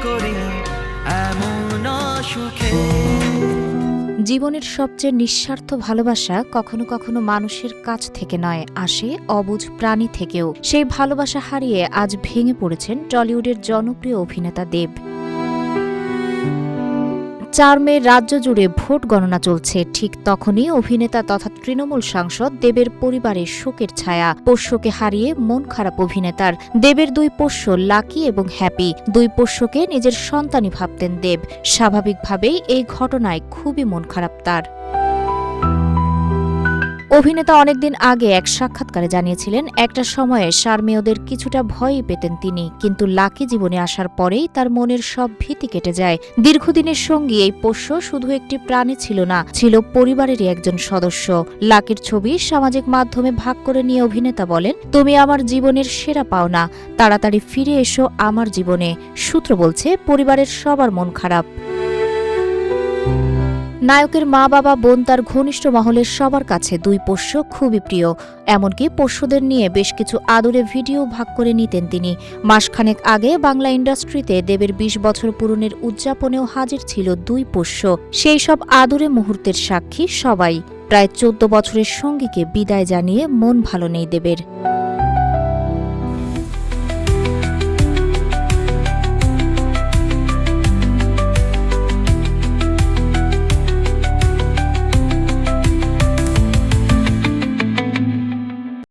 করি এমন সুখে। জীবনের সবচেয়ে নিঃস্বার্থ ভালোবাসা কখনো কখনো মানুষের কাছ থেকে নয়, আসে অবুঝ প্রাণী থেকেও। সেই ভালোবাসা হারিয়ে আজ ভেঙে পড়েছেন টলিউডের জনপ্রিয় অভিনেতা দেব। ৪ মে রাজ্য জুড়ে ভোট গণনা চলছে। ঠিক তখনই অভিনেতা তথা তৃণমূল সাংসদ দেবের পরিবারের শোকের ছায়া। পোষ্যকে হারিয়ে মন খারাপ অভিনেতার। দেবের 2 পোষ্য লাকি এবং হ্যাপি। 2 পোষ্যকে নিজের সন্তানই ভাবতেন দেব। স্বাভাবিকভাবেই এই ঘটনায় খুবই মন খারাপ তার। অভিনেতা অনেকদিন আগে এক সাক্ষাৎকারে জানিয়েছিলেন, একটা সময়ে সারমেয়দের কিছুটা ভয়ই পেতেন তিনি, কিন্তু লাকি জীবনে আসার পরেই তার মনের সব ভীতি কেটে যায়। দীর্ঘদিনের সঙ্গী এই পোষ্য শুধু একটি প্রাণী ছিল না, ছিল পরিবারেরই একজন সদস্য। লাকির ছবি সামাজিক মাধ্যমে ভাগ করে নিয়ে অভিনেতা বলেন, তুমি আমার জীবনের সেরা পাওনা, তাড়াতাড়ি ফিরে এসো আমার জীবনে। সূত্র বলছে, পরিবারের সবার মন খারাপ। নায়কের মা বাবা বোন তার ঘনিষ্ঠ মহলের সবার কাছে 2 পোষ্য খুবই প্রিয়। এমনকি পোষ্যদের নিয়ে বেশ কিছু আদুরে ভিডিও ভাগ করে নিতেন তিনি। মাসখানেক আগে বাংলা ইন্ডাস্ট্রিতে দেবের 20 বছর পূরণের উদযাপনেও হাজির ছিল 2 পোষ্য। সেই সব আদুরে মুহূর্তের সাক্ষী সবাই। প্রায় 14 বছরের সঙ্গীকে বিদায় জানিয়ে মন ভালো নেই দেবের।